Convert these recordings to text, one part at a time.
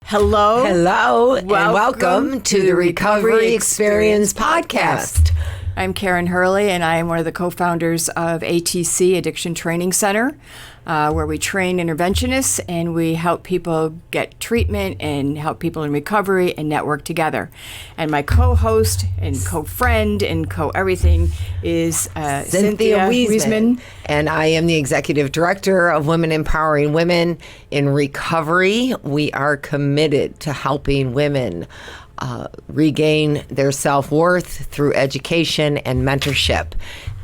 Hello. Hello, and welcome to the Recovery Experience Podcast. I'm Karyn Hurley, and I am one of the co-founders of ATC, Addiction Training Center, where we train interventionists and we help people get treatment and help people in recovery and network together. And my co-host and co-friend and co-everything is Cynthia Wiesman. And I am the Executive Director of Women Empowering Women in Recovery. We are committed to helping women regain their self-worth through education and mentorship.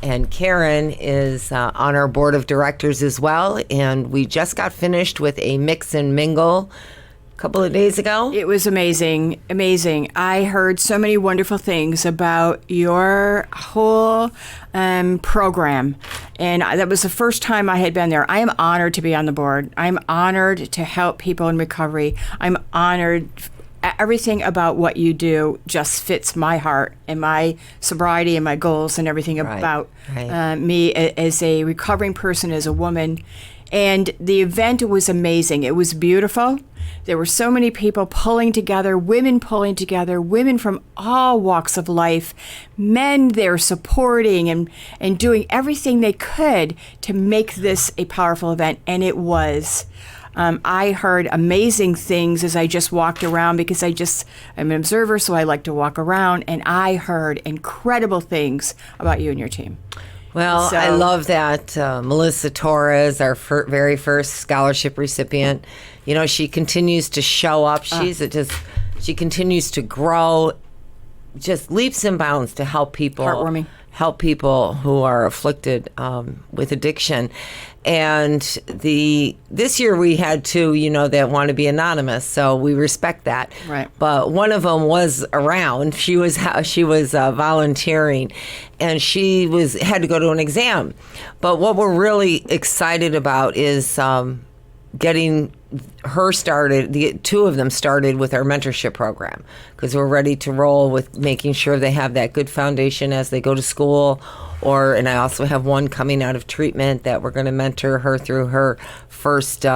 And Karyn is on our board of directors as well. And we just got finished with a mix and mingle a couple of days ago. It was amazing, amazing. I heard so many wonderful things about your whole program. And that was the first time I had been there. I am honored to be on the board. I'm honored to help people in recovery. I'm honored. Everything about what you do just fits my heart and my sobriety and my goals and everything about me as a recovering person, as a woman. And the event was amazing. It was beautiful. There were so many people pulling together, women from all walks of life, men there supporting and doing everything they could to make this a powerful event. And it was. I heard amazing things as I just walked around because I'm an observer, so I like to walk around, and I heard incredible things about you and your team. Well, I love that Melissa Torres, our very first scholarship recipient, she continues to show up. She continues to grow, just leaps and bounds to help people. Heartwarming. Help people who are afflicted with addiction. And this year we had two, that want to be anonymous, so we respect that. Right. But one of them was around. She was volunteering, and she had to go to an exam. But what we're really excited about is getting her started. The two of them started with our mentorship program because we're ready to roll with making sure they have that good foundation as they go to school. And I also have one coming out of treatment that we're going to mentor her through her first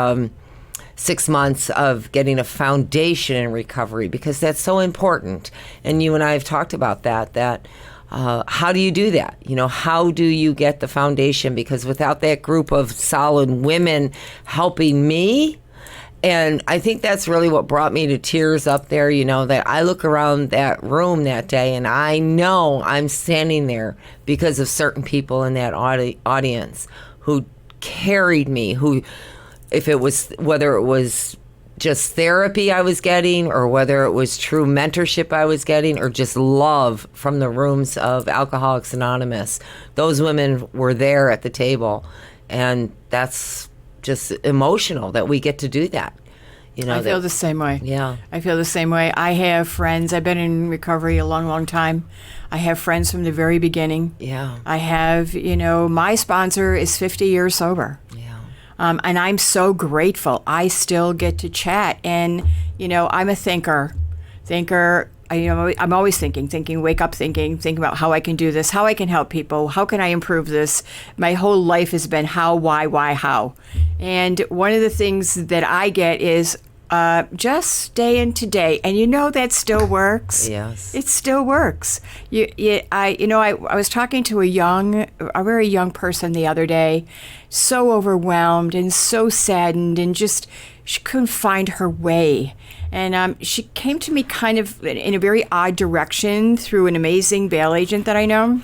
6 months of getting a foundation in recovery, because that's so important. And you and I have talked about that how do you do that? How do you get the foundation? Because without that group of solid women helping me, and I think that's really what brought me to tears up there, that I look around that room that day and I know I'm standing there because of certain people in that audience who carried me, whether it was just therapy I was getting, or whether it was true mentorship I was getting, or just love from the rooms of Alcoholics Anonymous. Those women were there at the table, and that's just emotional that we get to do that. I feel the same way. Yeah. I feel the same way. I have friends. I've been in recovery a long, long time. I have friends from the very beginning. Yeah. I have, my sponsor is 50 years sober. Yeah. And I'm so grateful. I still get to chat. And, I'm a thinker. I'm always thinking, wake up thinking about how I can do this, how I can help people, how can I improve this. My whole life has been how, why, how. And one of the things that I get is just stay in today. And that still works. Yes. It still works. I was talking to a very young person the other day, so overwhelmed and so saddened, and just she couldn't find her way. And she came to me kind of in a very odd direction through an amazing bail agent that I know.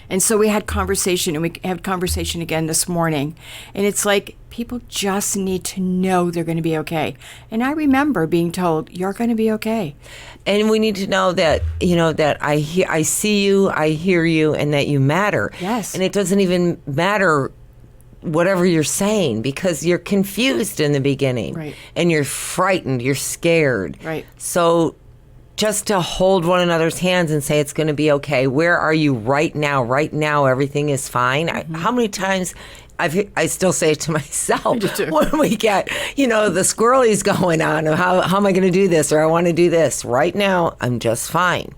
And so we had conversation, and we had conversation again this morning. And it's like, people just need to know they're going to be okay. And I remember being told, you're going to be okay. And we need to know that, that I see you, I hear you, and that you matter. Yes. And it doesn't even matter whatever you're saying, because you're confused in the beginning. Right. And you're frightened, you're scared. Right. So just to hold one another's hands and say it's going to be okay. Where are you right now? Right now, everything is fine. Mm-hmm. How many times I still say it to myself when we get, the squirrelies going on. How am I going to do this? Or I want to do this. Right now, I'm just fine.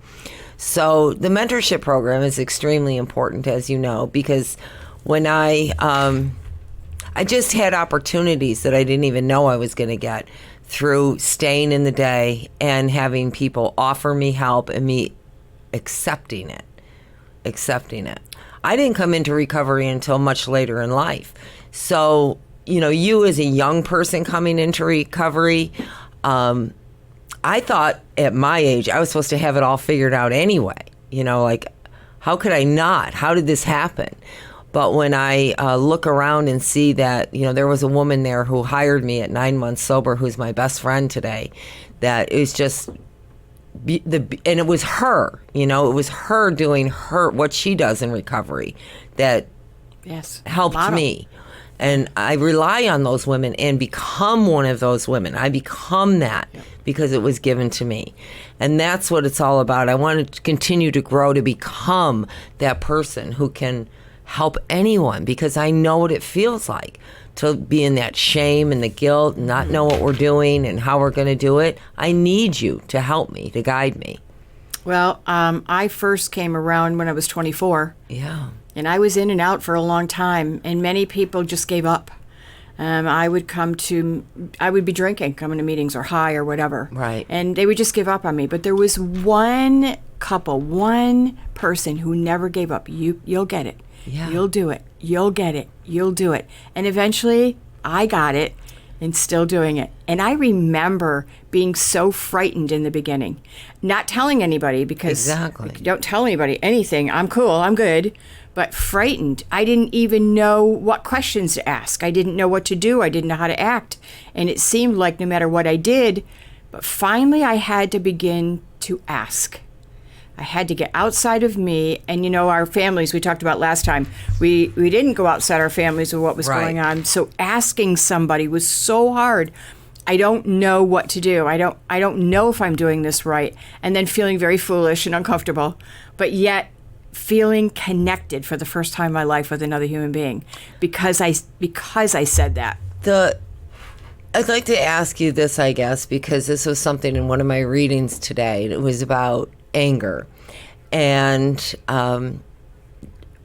So the mentorship program is extremely important, as you know, because when I just had opportunities that I didn't even know I was going to get, through staying in the day and having people offer me help and me accepting it. I didn't come into recovery until much later in life. So, you as a young person coming into recovery, I thought at my age I was supposed to have it all figured out anyway. Like, how could I not? How did this happen? But when I look around and see that, there was a woman there who hired me at 9 months sober, who's my best friend today, that is just, and it was her, it was her doing what she does in recovery that helped me. And I rely on those women and become one of those women. I become that because it was given to me. And that's what it's all about. I want to continue to grow to become that person who can help anyone, because I know what it feels like to be in that shame and the guilt and not know what we're doing and how we're going to do it. I need you to help me, to guide me. Well, I first came around when I was 24. Yeah. And I was in and out for a long time, and many people just gave up. I would be drinking, coming to meetings or high or whatever. Right. And they would just give up on me. But there was one person who never gave up. You'll get it. Yeah. You'll do it. You'll get it. You'll do it. And eventually I got it and still doing it. And I remember being so frightened in the beginning, not telling anybody because don't tell anybody anything. I'm cool. I'm good. But frightened. I didn't even know what questions to ask. I didn't know what to do. I didn't know how to act. And it seemed like no matter what I did, but finally I had to begin to ask. I had to get outside of me. And our families, we talked about last time, we didn't go outside our families with what was going on. So asking somebody was so hard. I don't know what to do. I don't know if I'm doing this right. And then feeling very foolish and uncomfortable, but yet feeling connected for the first time in my life with another human being because I said that. I'd like to ask you this, I guess, because this was something in one of my readings today. It was about anger and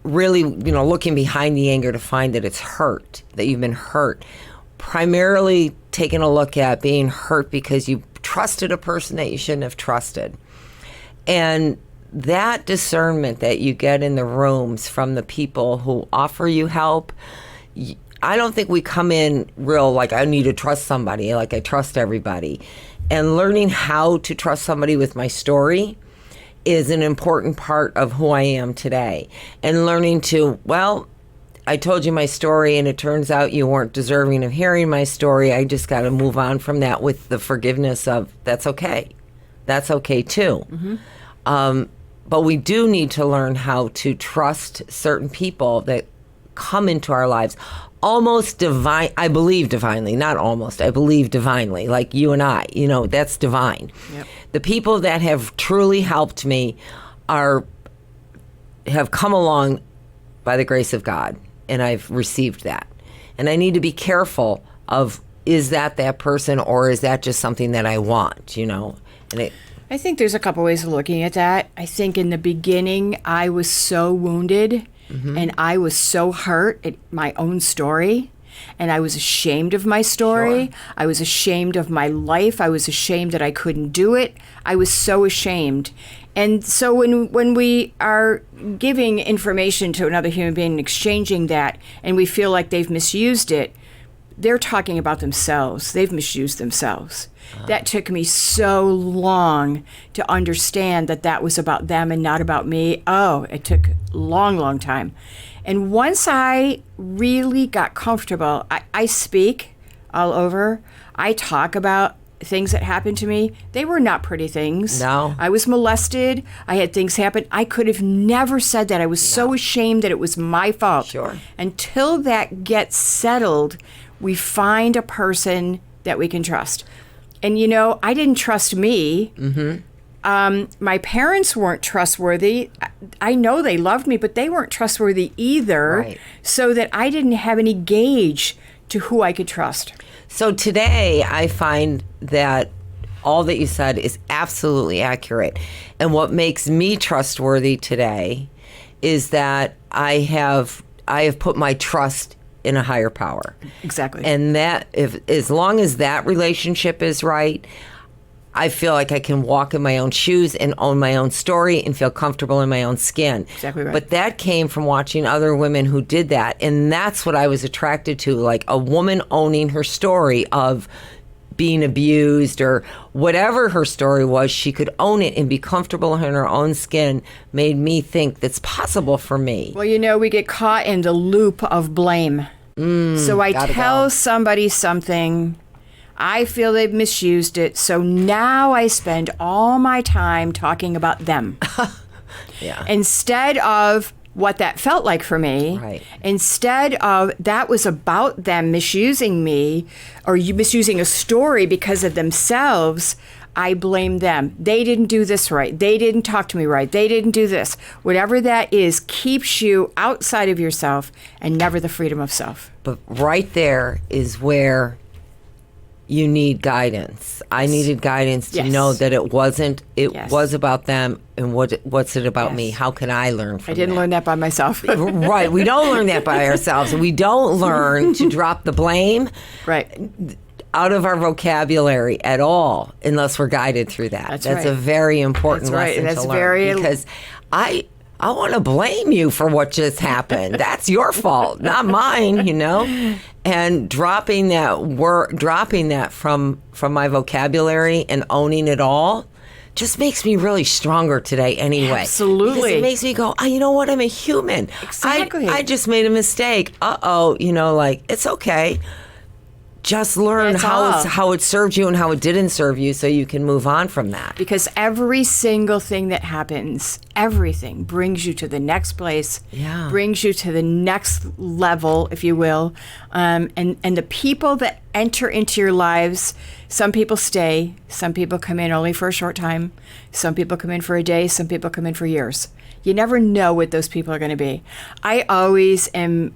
really, looking behind the anger to find that it's hurt, that you've been hurt. Primarily taking a look at being hurt because you trusted a person that you shouldn't have trusted. And that discernment that you get in the rooms from the people who offer you help, I don't think we come in real like, I need to trust somebody, like I trust everybody. And learning how to trust somebody with my story is an important part of who I am today. And learning to, I told you my story and it turns out you weren't deserving of hearing my story. I just got to move on from that with the forgiveness of that's okay. That's okay too. Mm-hmm. But we do need to learn how to trust certain people that come into our lives. Almost divine, I believe divinely, not almost, I believe divinely, like you and I, that's divine. Yep. The people that have truly helped me have come along by the grace of God, and I've received that. And I need to be careful of, is that person or is that just something that I want, And I think there's a couple ways of looking at that. I think in the beginning, I was so wounded and I was so hurt at my own story. And I was ashamed of my story. Sure. I was ashamed of my life. I was ashamed that I couldn't do it. I was so ashamed. And so when we are giving information to another human being and exchanging that, and we feel like they've misused it, they're talking about themselves. They've misused themselves. That took me so long to understand that was about them and not about me. Oh, it took a long, long time. And once I really got comfortable, I speak all over. I talk about things that happened to me. They were not pretty things. No. I was molested. I had things happen. I could have never said that. I was so ashamed that it was my fault. Sure. Until that gets settled, we find a person that we can trust. And, I didn't trust me. Mm-hmm. My parents weren't trustworthy. I know they loved me, but they weren't trustworthy either. Right. So that I didn't have any gauge to who I could trust. So today I find that all that you said is absolutely accurate. And what makes me trustworthy today is that I have put my trust in a higher power. Exactly. And that, if as long as that relationship is right, I feel like I can walk in my own shoes and own my own story and feel comfortable in my own skin. Exactly right. But that came from watching other women who did that. And that's what I was attracted to, like a woman owning her story of being abused or whatever her story was. She could own it and be comfortable in her own skin, made me think that's possible for me. Well, we get caught in the loop of blame. So I tell somebody something, I feel they've misused it, so now I spend all my time talking about them. Yeah. Instead of what that felt like for me, Right. Instead of that was about them misusing me or you misusing a story because of themselves, I blame them. They didn't do this right. They didn't talk to me right. They didn't do this. Whatever that is keeps you outside of yourself and never the freedom of self. But right there is where you need guidance. I needed guidance to Yes. know that it wasn't, it Yes. was about them, and what's it about me? Yes. How can I learn from I didn't that? learn that by myself. Right. We don't learn that by ourselves. We don't learn to drop the blame Right. out of our vocabulary at all unless we're guided through that. That's That's right. a very important That's right. lesson That's to learn. very- Because I want to blame you for what just happened. That's your fault, not mine, And dropping that from my vocabulary and owning it all just makes me really stronger today anyway. Absolutely. Because it makes me go, you know what? I'm a human. Exactly. I just made a mistake. It's okay. Just learn That's all. how it served you and how it didn't serve you so you can move on from that. Because every single thing that happens, everything brings you to the next place, Yeah. brings you to the next level, if you will. And the people that enter into your lives, some people stay, some people come in only for a short time, some people come in for a day, some people come in for years. You never know what those people are going to be. I always am,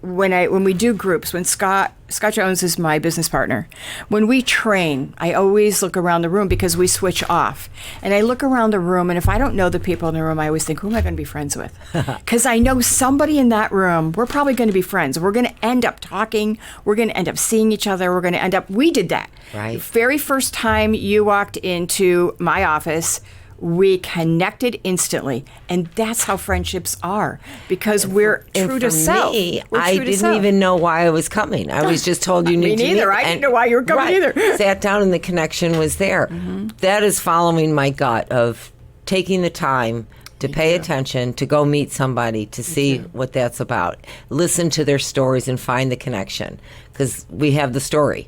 when we do groups, when Scott Jones is my business partner, when we train, I always look around the room because we switch off. And I look around the room, and if I don't know the people in the room, I always think, who am I going to be friends with? Because I know somebody in that room, we're probably going to be friends. We're going to end up talking. We're going to end up seeing each other. We're going to end up, we did that. Right. The very first time you walked into my office, we connected instantly, and that's how friendships are, because we're true to self. Me, We're I true to didn't self. even know why I was coming. I was just told you Me need to neither. meet. I didn't know why you were coming either. Sat down and the connection was there. Mm-hmm. That is following my gut of taking the time to pay attention, to go meet somebody, to see what that's about. Listen to their stories and find the connection, because we have the story.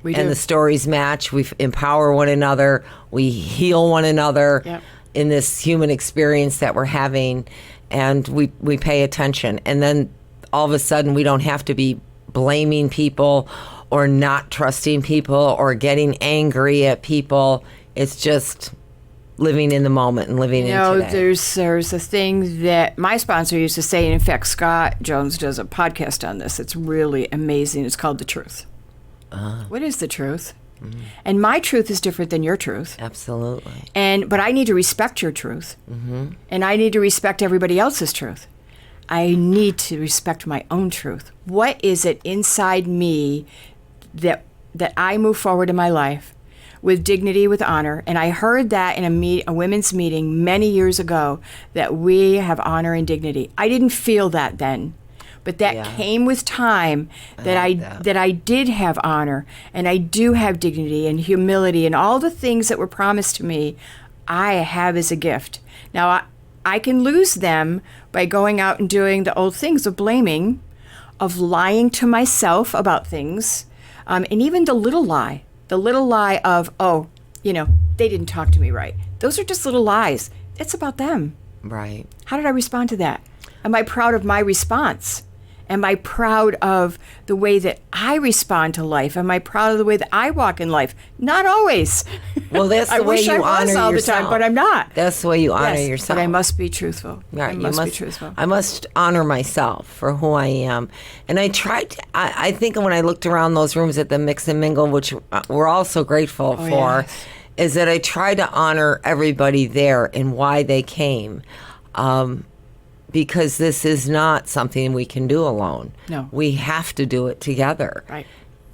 We and do. the stories match. We empower one another. We heal one another. Yep. In this human experience that we're having, and we pay attention. And then all of a sudden we don't have to be blaming people or not trusting people or getting angry at people. It's just living in the moment and living in today. There's a thing that my sponsor used to say, and in fact, Scott Jones does a podcast on this. It's really amazing. It's called The Truth. What is the truth? Mm-hmm. And my truth is different than your truth. Absolutely. But I need to respect your truth. Mm-hmm. And I need to respect everybody else's truth. I need to respect my own truth. What is it inside me that I move forward in my life with dignity, with honor? And I heard that in a women's meeting many years ago, that we have honor and dignity. I didn't feel that then. But that came with time, that I did have honor, and I do have dignity and humility, and all the things that were promised to me, I have as a gift. Now, I can lose them by going out and doing the old things of blaming, of lying to myself about things, and even the little lie of, they didn't talk to me right. Those are just little lies. It's about them. Right. How did I respond to that? Am I proud of my response? Am I proud of the way that I respond to life? Am I proud of the way that I walk in life? Not always. Well, that's the way you honor yourself. all the time, but I'm not. That's the way you honor Yes, yourself. But I must be truthful. Right, I you must be truthful. I must honor myself for who I am. And I tried, I think when I looked around those rooms at the Mix and Mingle, which we're all so grateful for, yes. is that I tried to honor everybody there and why they came. because this is not something we can do alone. No. We have to do it together. Right.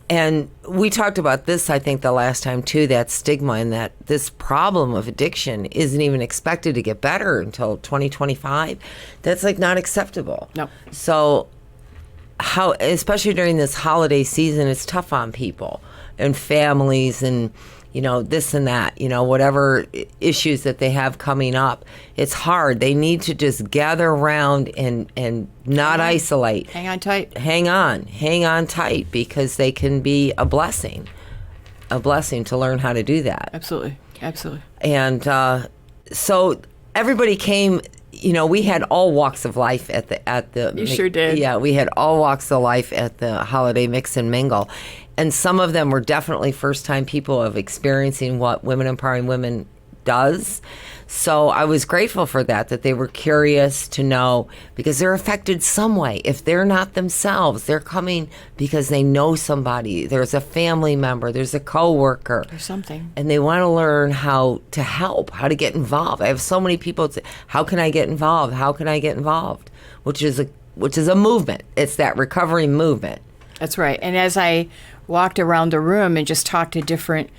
And we talked about this, I think, the last time, too, that stigma and that this problem of addiction isn't even expected to get better until 2025. That's, like, not acceptable. No. So how, especially during this holiday season, it's tough on people and families and, you know, this and that, you know, whatever issues that they have coming up. It's hard. They need to just gather around and not isolate. Hang on tight. Hang on tight, because they can be a blessing to learn how to do that. Absolutely. And so everybody came. You know, we had all walks of life at the. You sure did. Yeah, we had all walks of life at the holiday mix and mingle, and some of them were definitely first-time people of experiencing what Women Empowering Women does. So I was grateful for that they were curious to know, because they're affected some way. If they're not themselves, they're coming because they know somebody. There's a family member, there's a coworker. There's something. And they want to learn how to help, how to get involved. I have so many people say, how can I get involved? How can I get involved? Which is a movement. It's that recovery movement. That's right. And as I walked around the room and just talked to different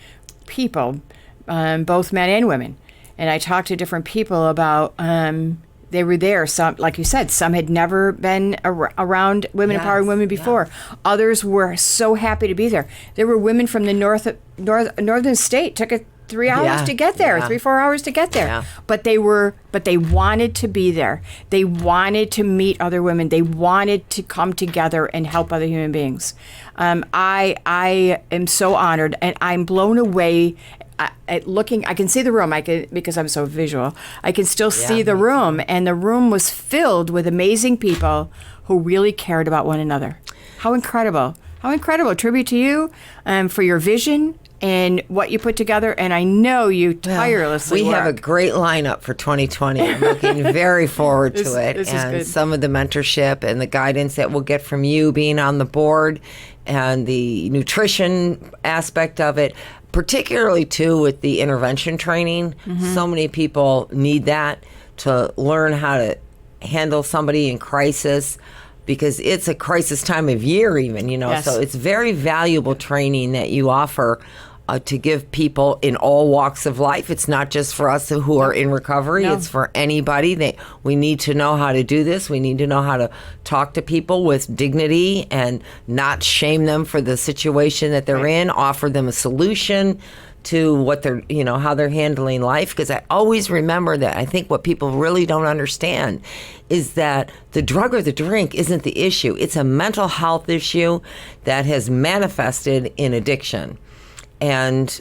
people, both men and women, and I talked to different people about they were there. Some, like you said, some had never been around Women Empowering Women before. Yes. Others were so happy to be there. There were women from the northern state. Took it 3 hours to get there, 3-4 hours to get there. Yeah. But they wanted to be there. They wanted to meet other women. They wanted to come together and help other human beings. I am so honored, and I'm blown away at looking. I can see the room. Because I'm so visual. I can still see the room, and the room was filled with amazing people who really cared about one another. How incredible! How incredible! Tribute to you for your vision and what you put together, and I know you tirelessly We work. have a great lineup for 2020. I'm looking very forward to it. This and is good. Some of the mentorship and the guidance that we'll get from you being on the board, and the nutrition aspect of it, particularly too with the intervention training. Mm-hmm. So many people need that to learn how to handle somebody in crisis, because it's a crisis time of year even, you know. Yes. So it's very valuable training that you offer to give people in all walks of life. It's not just for us who are in recovery. No. It's for anybody. We need to know how to do this. We need to know how to talk to people with dignity and not shame them for the situation that they're in, offer them a solution to what they're, you know, how they're handling life. Because I always remember that I think what people really don't understand is that the drug or the drink isn't the issue. It's a mental health issue that has manifested in addiction. And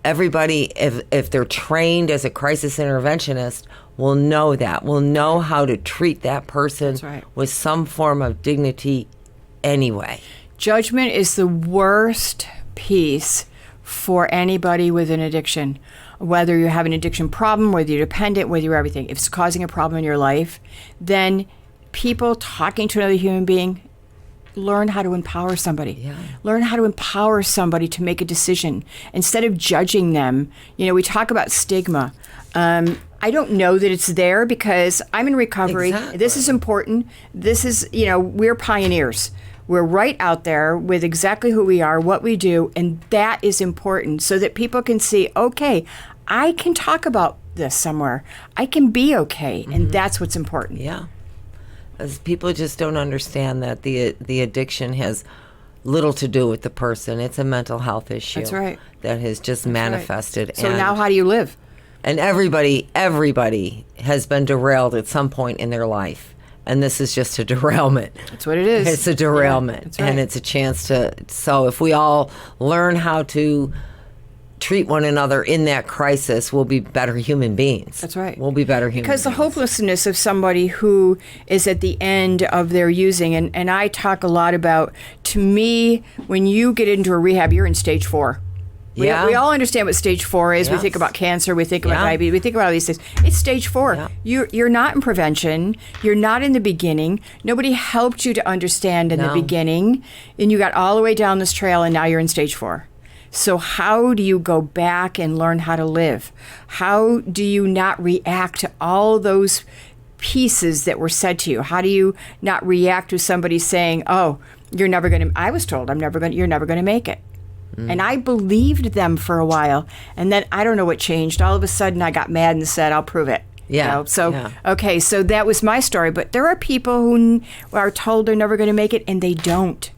everybody, if they're trained as a crisis interventionist, will know that, will know how to treat that person with some form of dignity anyway. Judgment is the worst piece for anybody with an addiction. Whether you have an addiction problem, whether you're dependent, whether you're everything. If it's causing a problem in your life, then people talking to another human being, learn how to empower somebody. Yeah. Learn how to empower somebody to make a decision instead of judging them. You know, we talk about stigma. I don't know that it's there because I'm in recovery. Exactly. This is important. This is, you know, we're pioneers. We're right out there with exactly who we are, what we do, and that is important so that people can see, okay, I can talk about this somewhere. I can be okay, and that's what's important. Yeah. As people just don't understand that the addiction has little to do with the person. It's a mental health issue. That's right. That has just manifested. Right. So now how do you live? And everybody has been derailed at some point in their life. And this is just a derailment. That's what it is. It's a derailment. Yeah, that's right. And it's a chance to, so if we all learn how to treat one another in that crisis, we'll be better human beings. That's right. We'll be better human beings. Because the hopelessness of somebody who is at the end of their using, and I talk a lot about, to me, when you get into a rehab, you're in stage 4. We all understand what stage 4 is. Yes. We think about cancer. We think about diabetes. We think about all these things. It's stage 4. Yeah. You're not in prevention. You're not in the beginning. Nobody helped you to understand in the beginning. And you got all the way down this trail, and now you're in stage 4. So how do you go back and learn how to live? How do you not react to all those pieces that were said to you? How do you not react to somebody saying, "Oh, you're never going to," I was told, you're never going to make it. And I believed them for a while. And then I don't know what changed. All of a sudden I got mad and said, "I'll prove it." Yeah. Okay, so that was my story. But there are people who are told they're never going to make it, and they don't.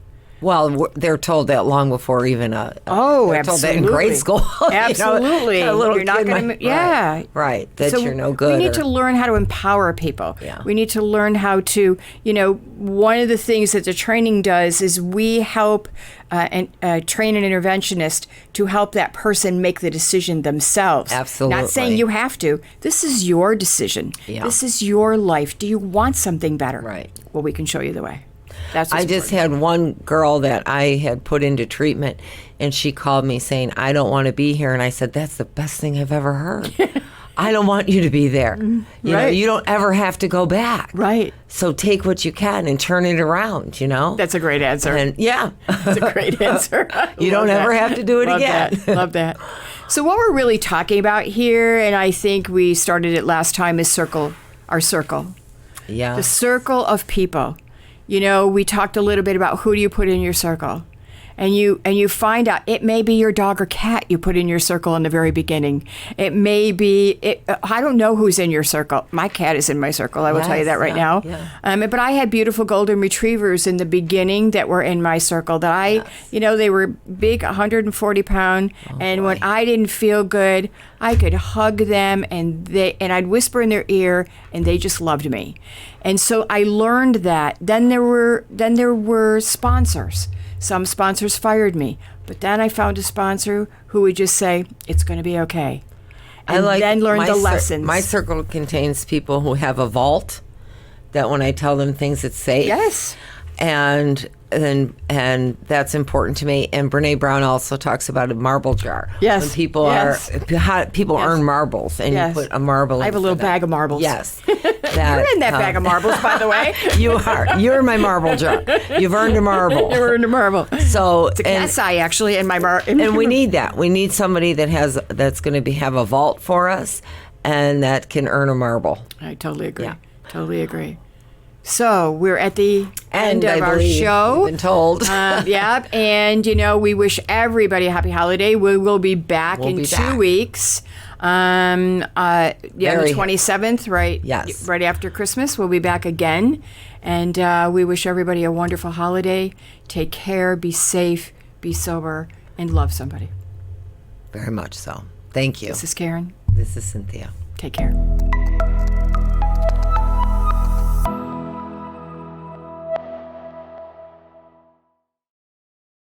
Well, they're told that long before even Oh, they're absolutely. told that in grade school. Absolutely. A little You're not kid going might- to, yeah. Right. That So you're no good. We need or- to learn how to empower people. Yeah. We need to learn how to, one of the things that the training does is we help train an interventionist to help that person make the decision themselves. Absolutely. Not saying you have to. This is your decision. Yeah. This is your life. Do you want something better? Right. Well, we can show you the way. That's I what's just important. had one girl that I had put into treatment, and she called me saying, "I don't want to be here." And I said, "That's the best thing I've ever heard. I don't want you to be there. You know, Right. you don't ever have to go back. Right. So take what you can and turn it around, That's a great answer. And yeah. That's a great answer. You don't Love ever that. have to do it Love again. That. Love that. So what we're really talking about here, and I think we started it last time, is our circle. Yeah. The circle of people. We talked a little bit about who do you put in your circle. And you find out it may be your dog or cat you put in your circle in the very beginning. It may be, I don't know who's in your circle. My cat is in my circle, I will tell you that right now. Yeah. But I had beautiful golden retrievers in the beginning that were in my circle that they were big, 140 pound. And when I didn't feel good, I could hug them and I'd whisper in their ear and they just loved me. And so I learned that. Then there were sponsors. Some sponsors fired me, but then I found a sponsor who would just say, "It's going to be okay." And then learn the lessons. My circle contains people who have a vault that when I tell them things, it's safe. Yes. And that's important to me. And Brene Brown also talks about a marble jar. Yes. When people Yes. people earn marbles, and Yes. you put a marble. I have a in little for them. bag of marbles. Yes. You're in that bag of marbles, by the way. You are. You're my marble jar. You've earned a marble. You earned a marble. So It's a cat's eye, actually, in my and we need that. We need somebody that's going to have a vault for us, and that can earn a marble. I totally agree. Yeah. Totally agree. So we're at the end I of our believe show. we've been told. Yep. And, we wish everybody a happy holiday. We will be back in 2 weeks. The 27th, right? Yes. Right after Christmas, we'll be back again. And we wish everybody a wonderful holiday. Take care, be safe, be sober, and love somebody. Very much so. Thank you. This is Karyn. This is Cynthia. Take care.